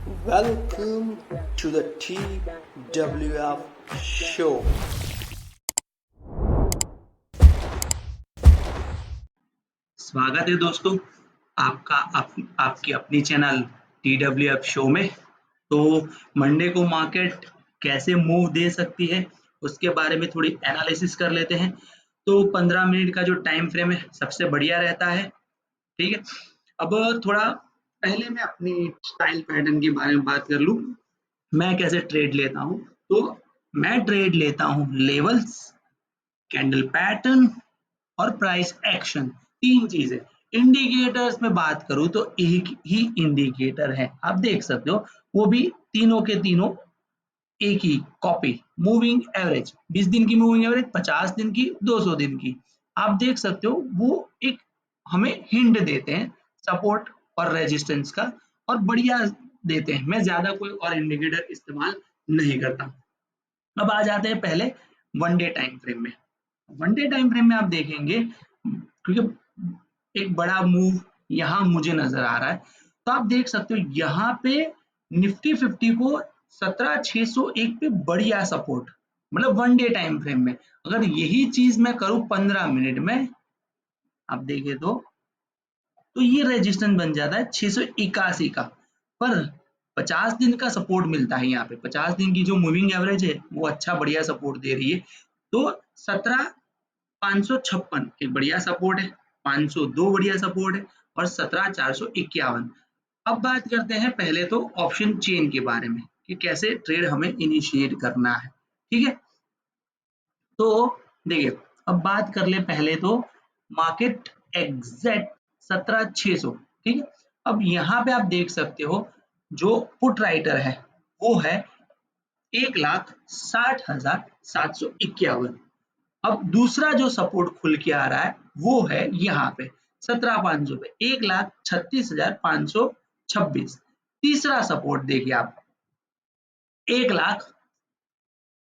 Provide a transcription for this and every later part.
Welcome to the TWF show. स्वागत है दोस्तों आपका आपकी अपनी चैनल TWF शो में। तो मंडे को मार्केट कैसे मूव दे सकती है उसके बारे में थोड़ी एनालिसिस कर लेते हैं। तो 15 मिनट का जो टाइम फ्रेम है सबसे बढ़िया रहता है। ठीक है, अब थोड़ा पहले मैं अपनी स्टाइल पैटर्न के बारे में बात कर लूँ। मैं कैसे ट्रेड लेता हूँ, तो मैं ट्रेड लेता हूँ लेवल्स, कैंडल पैटर्न और प्राइस एक्शन, तीन चीजें। इंडिकेटर्स में बात करूं तो एक ही इंडिकेटर है, आप देख सकते हो, वो भी तीनों के तीनों एक ही कॉपी। मूविंग एवरेज 20 दिन की, मूविंग एवरेज 50 दिन की, 200 दिन की, आप देख सकते हो। वो एक हमें हिंट देते हैं सपोर्ट और रेजिस्टेंस का, और बढ़िया देते हैं। मैं ज्यादा कोई और इंडिकेटर इस्तेमाल नहीं करता। अब आ जाते हैं पहले वन डे टाइम फ्रेम में। वन डे टाइम फ्रेम में आप देखेंगे, क्योंकि एक बड़ा मूव यहाँ मुझे नजर आ रहा है, तो आप देख सकते हो यहाँ पे निफ्टी 50 को 17,601 पे बढ़िया सपोर्ट, मतलब वन डे टाइम फ्रेम में। अगर यही चीज मैं करूं 15 मिनट में, आप देखें तो ये रेजिस्टेंस बन जाता है 681 का। पर 50 दिन का सपोर्ट मिलता है यहाँ पे, 50 दिन की जो मूविंग एवरेज है वो अच्छा बढ़िया सपोर्ट दे रही है। तो 17,556 एक बढ़िया सपोर्ट है, 502 बढ़िया सपोर्ट है, और 17,451। अब बात करते हैं पहले तो ऑप्शन चेन के बारे में कि कैसे ट्रेड हमें इनिशिएट करना है। ठीक है, तो देखिए, अब बात कर ले पहले तो मार्केट एग्जैक्ट 17,600। ठीक है, अब यहाँ पे आप देख सकते हो जो पुट राइटर है वो है 1,60,751। अब दूसरा जो सपोर्ट खुल के आ रहा है वो है यहाँ पे 17,500 पे, 1,36,526। तीसरा सपोर्ट देखिए आप 1 लाख,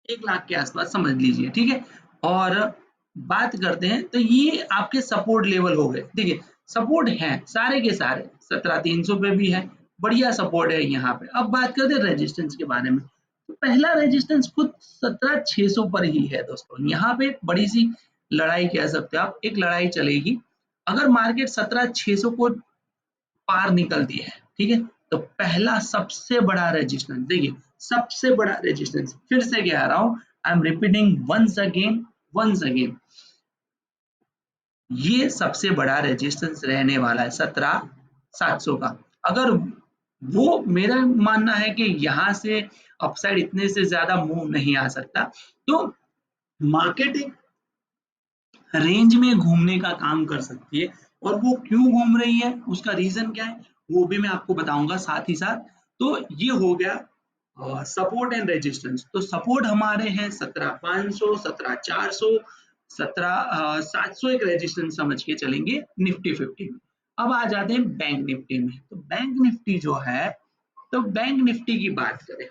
1 लाख के आसपास समझ लीजिए। ठीक है, और बात करते हैं तो ये आपके सपोर्ट लेवल हो गए। देखिए सपोर्ट है सारे के सारे, 17,300 पे भी है, बढ़िया सपोर्ट है यहाँ पे। अब बात करते हैं रेजिस्टेंस के बारे में, तो पहला रेजिस्टेंस खुद 17,600 पर ही है दोस्तों। यहाँ पे एक बड़ी सी लड़ाई कह सकते हो आप, एक लड़ाई चलेगी। अगर मार्केट 17,600 को पार निकलती है, ठीक है, तो पहला सबसे बड़ा रेजिस्टेंस देखिए, सबसे बड़ा रेजिस्टेंस फिर से कह रहा हूं, I am repeating once again, ये सबसे बड़ा रेजिस्टेंस रहने वाला है 17,700 का। अगर वो, मेरा मानना है कि यहाँ से अपसाइड इतने से ज्यादा मूव नहीं आ सकता, तो मार्केट एक रेंज में घूमने का काम कर सकती है। और वो क्यों घूम रही है, उसका रीजन क्या है, वो भी मैं आपको बताऊंगा साथ ही साथ। तो ये हो गया सपोर्ट एंड रेजिस्टेंस। तो सपोर्ट हमारे हैं 17,500, 17,400, 17,700, एक रेजिस्टेंस समझ के चलेंगे निफ्टी 50 में। अब आ जाते हैं बैंक निफ्टी में। तो बैंक निफ्टी जो है, तो बैंक निफ्टी की बात करें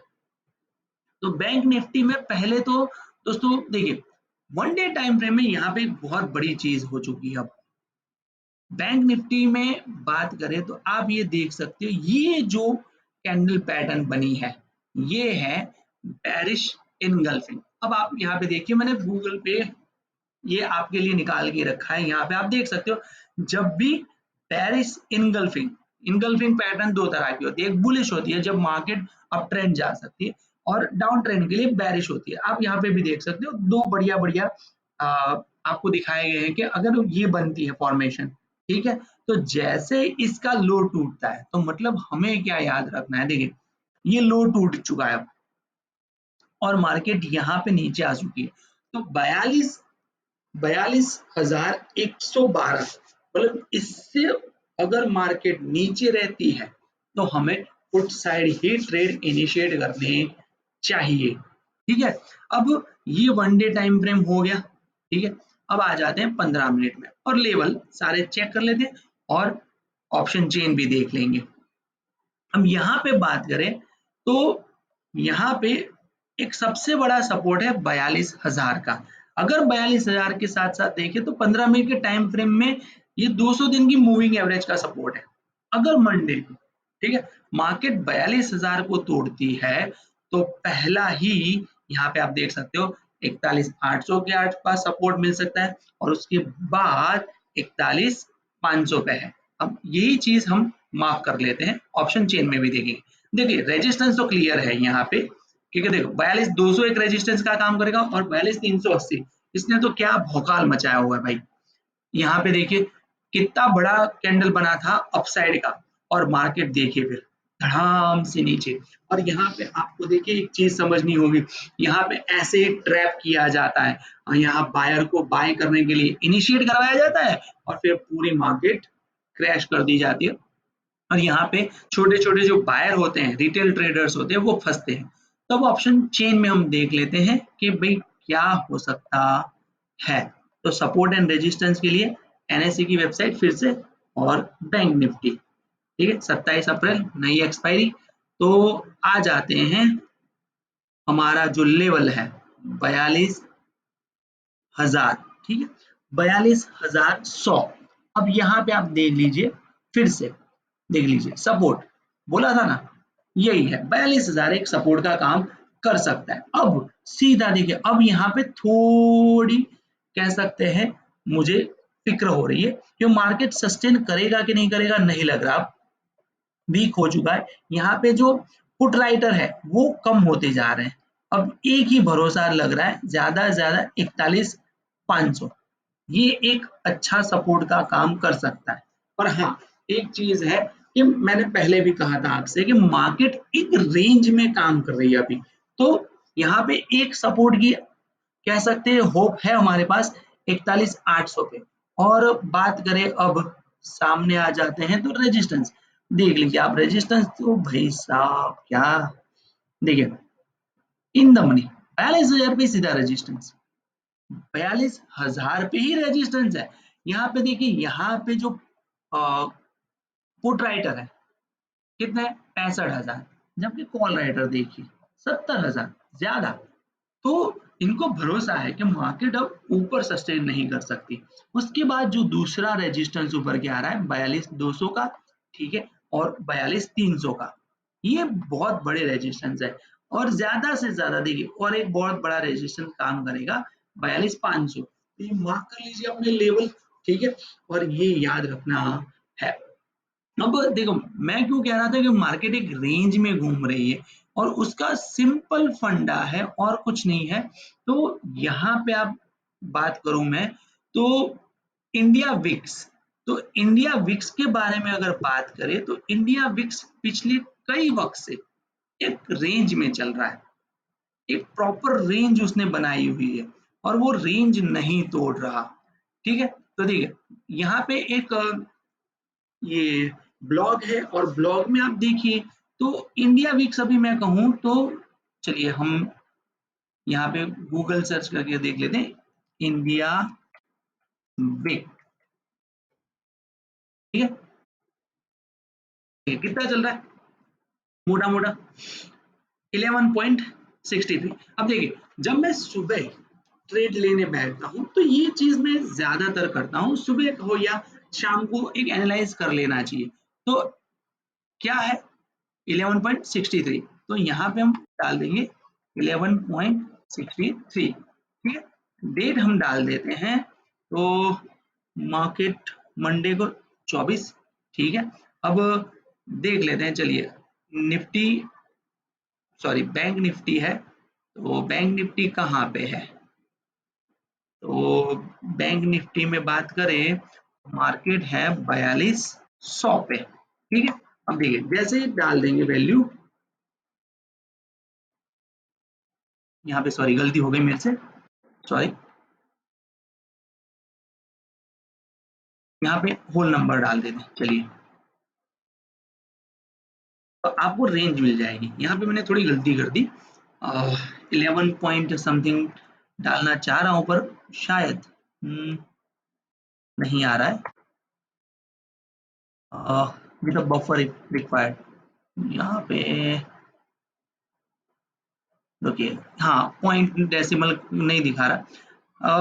तो बैंक निफ्टी में पहले तो दोस्तों देखिए, वन डे टाइम फ्रेम में यहाँ पे एक बहुत बड़ी चीज हो चुकी है। अब बैंक निफ्टी में बात करें तो आप ये देख सकते हो, ये जो कैंडल पैटर्न बनी है ये है बेरिश इनगल्फिंग। अब आप यहाँ पे देखिए, मैंने गूगल पे ये आपके लिए निकाल के रखा है। यहाँ पे आप देख सकते हो, जब भी बेरिश इनगल्फिंग, इनगल्फिंग पैटर्न दो तरह की होती है। एक बुलिश होती है जब मार्केट अप ट्रेंड जा सकती है, और डाउन ट्रेंड के लिए बेरिश होती है। आप यहाँ पे भी देख सकते हो, दो बढ़िया बढ़िया आपको दिखाए गए हैं कि अगर ये बनती है फॉर्मेशन, ठीक है, तो जैसे इसका लो टूटता है, तो मतलब हमें क्या याद रखना है, देखिए ये लो टूट चुका है और मार्केट यहाँ पे नीचे आ चुकी है। तो 42,112, मतलब इससे अगर मार्केट नीचे रहती है तो हमें पुट साइड ही ट्रेड इनिशिएट करने चाहिए। ठीक है, अब ये वन डे टाइम फ्रेम हो गया। ठीक है, अब आ जाते हैं 15 मिनट में, और लेवल सारे चेक कर लेते हैं और ऑप्शन चेन भी देख लेंगे। हम यहाँ पे बात करें तो यहाँ पे एक सबसे बड़ा सपोर्ट है 42,000 का। अगर 42,000 के साथ साथ देखें तो 15 मिनट के टाइम फ्रेम में ये 200 दिन की मूविंग एवरेज का सपोर्ट है। अगर मंडे ठीक है। मार्केट 42,000 को तोड़ती है तो पहला ही यहाँ पे आप देख सकते हो 41,800 के आसपास सपोर्ट मिल सकता है और उसके बाद 41,500 पे है। अब यही चीज हम मार्क कर लेते हैं, ऑप्शन चेन में भी देखेंगे। देखिए रेजिस्टेंस तो क्लियर है यहाँ पे, क्योंकि देखो 42,200 एक रेजिस्टेंस का काम करेगा और 42,380 इसने तो क्या भौकाल मचाया हुआ है भाई। यहाँ पे देखिए कितना बड़ा कैंडल बना था अपसाइड का और मार्केट देखिए फिर धड़ाम से नीचे। और यहाँ पे आपको देखिए एक चीज समझनी होगी, यहाँ पे ऐसे ट्रैप किया जाता है और यहाँ बायर को बाय करने के लिए इनिशिएट करवाया जाता है और फिर पूरी मार्केट क्रैश कर दी जाती है। और यहाँ पे छोटे छोटे जो बायर होते हैं, रिटेल ट्रेडर्स होते हैं, वो फंसते हैं। तो अब ऑप्शन चेन में हम देख लेते हैं कि भाई क्या हो सकता है। तो सपोर्ट एंड रेजिस्टेंस के लिए एनएससी की वेबसाइट फिर से और बैंक निफ्टी, ठीक है 27 अप्रैल नई एक्सपायरी। तो आ जाते हैं, हमारा जो लेवल है 42,000, ठीक है 42,100। अब यहाँ पे आप देख लीजिए, फिर से देख लीजिए सपोर्ट बोला था ना, यही है 42,000 एक सपोर्ट का काम कर सकता है। अब सीधा देखिए, अब यहाँ पे थोड़ी कह सकते हैं मुझे फिक्र हो रही है कि मार्केट सस्टेन करेगा कि नहीं करेगा, नहीं लग रहा, वीक हो चुका है। यहाँ पे जो पुट राइटर है वो कम होते जा रहे हैं। अब एक ही भरोसा लग रहा है ज्यादा से ज्यादा 41,500, ये एक अच्छा सपोर्ट का काम कर सकता है। पर हाँ एक चीज है कि मैंने पहले भी कहा था आपसे कि मार्केट एक रेंज में काम कर रही है अभी। तो यहाँ पे एक सपोर्ट की कह सकते हैं होप है हमारे पास 41,800 पे। और बात करें अब सामने आ जाते हैं तो रेजिस्टेंस देख लीजिए आप। रेजिस्टेंस तो भाई साहब क्या, देखिए इन द मनी 42,000 पे सीधा रेजिस्टेंस, 42,000 पे ही रेजिस्टेंस है। यहाँ पे देखिए, यहाँ पे जो पुट राइटर है कितने 65,000, जबकि कॉल राइटर देखिए 70,000 ज्यादा। तो इनको भरोसा है कि मार्केट अब ऊपर सस्टेन नहीं कर सकती। उसके बाद जो दूसरा रेजिस्टेंस ऊपर के आ रहा है 42,200 का, ठीक है, और 42,300 का, ये बहुत बड़े रेजिस्टेंस है। और ज्यादा से ज्यादा देखिए और एक बहुत बड़ा रेजिस्टेंस काम करेगा 42,500, तो ये मार्क कर लीजिए अपने लेवल, ठीक है। और ये याद रखना है। अब देखो मैं क्यों कह रहा था कि मार्केट एक रेंज में घूम रही है और उसका सिंपल फंडा है और कुछ नहीं है। तो यहाँ पे आप बात करूं मैं तो इंडिया विक्स, तो इंडिया विक्स के बारे में अगर बात करें तो इंडिया विक्स पिछले कई वक्त से एक रेंज में चल रहा है, एक प्रॉपर रेंज उसने बनाई हुई है और वो रेंज नहीं तोड़ रहा, ठीक है। तो देखिए यहाँ पे एक ये ब्लॉग है और ब्लॉग में आप देखिए तो इंडिया वीक्स अभी मैं कहूँ तो, चलिए हम यहाँ पे गूगल सर्च करके देख लेते हैं इंडिया वीक, ठीक है। कितना चल रहा है मोटा मोटा 11.63। अब देखिए जब मैं सुबह ट्रेड लेने बैठता हूँ तो ये चीज मैं ज्यादातर करता हूँ, सुबह हो या शाम को एक एनालाइज कर लेना चाहिए। तो क्या है 11.63, तो यहाँ पे हम डाल देंगे 11.63, ठीक है। डेट हम डाल देते हैं तो मार्केट मंडे को 24, ठीक है। अब देख लेते हैं, चलिए निफ्टी, सॉरी बैंक निफ्टी है, तो बैंक निफ्टी कहाँ पे है। तो बैंक निफ्टी में बात करें मार्केट है 42,100 पे, ठीक है। अब देखिए जैसे ही डाल देंगे वैल्यू, यहाँ पे सॉरी गलती हो गई मेरे से, सॉरी, यहाँ पे होल नंबर डाल देते हैं, चलिए तो आपको रेंज मिल जाएगी। यहाँ पे मैंने थोड़ी गलती कर दी, 11 पॉइंट समथिंग डालना चाह रहा हूँ पर शायद नहीं आ रहा है, विद बफर रिक्वायर्ड। यहाँ पे देखिए हाँ पॉइंट डेसिमल नहीं दिखा रहा।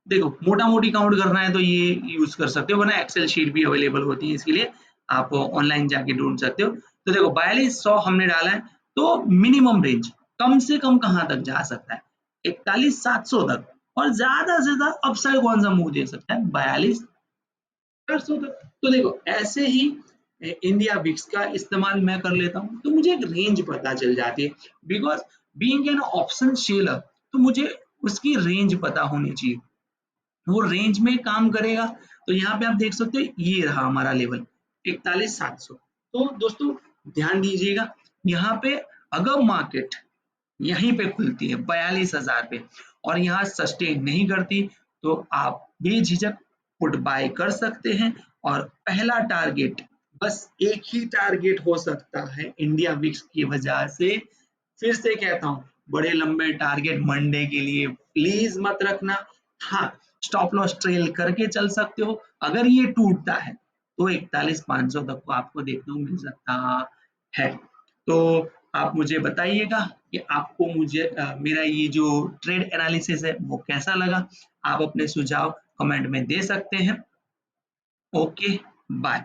देखो मोटा मोटी काउंट करना है तो ये यूज कर सकते हो, वरना एक्सेल शीट भी अवेलेबल होती है इसके लिए, आप ऑनलाइन जाके ढूंढ सकते हो। तो देखो 4200 हमने डाला है, तो मिनिमम रेंज कम से कम कहाँ तक जा सकता है, 41700 तक, और ज्यादा से ज्यादा अपसाइड कौन सा मूव दे सकता है, 4200 तक। तो देखो ऐसे ही इंडिया विक्स का इस्तेमाल मैं कर लेता हूँ, तो मुझे एक रेंज पता चल जाती है, because being an option seller, तो मुझे उसकी रेंज पता होनी चाहिए, वो रेंज में काम करेगा। तो यहाँ पे आप देख सकते हो ये रहा हमारा लेवल 41700। तो दोस्तों ध्यान दीजिएगा, यहाँ पे अगर मार्केट यहीं पे खुलती है 42,000 पे और यहाँ सस्टेन नहीं करती, तो आप बेझिझक पुट बाय कर सकते हैं। और पहला टारगेट, बस एक ही टारगेट हो सकता है इंडिया विक्स की वजह से, फिर से कहता हूँ, बड़े लंबे टारगेट मंडे के लिए प्लीज मत रखना। हाँ, स्टॉप लॉस ट्रेल करके चल सकते हो, अगर ये टूटता है तो 41,500 तक को आपको देखने को मिल सकता है। तो आप मुझे बताइएगा कि आपको मेरा ये जो ट्रेड एनालिसिस है वो कैसा लगा। आप अपने सुझाव कमेंट में दे सकते हैं। Okay, bye.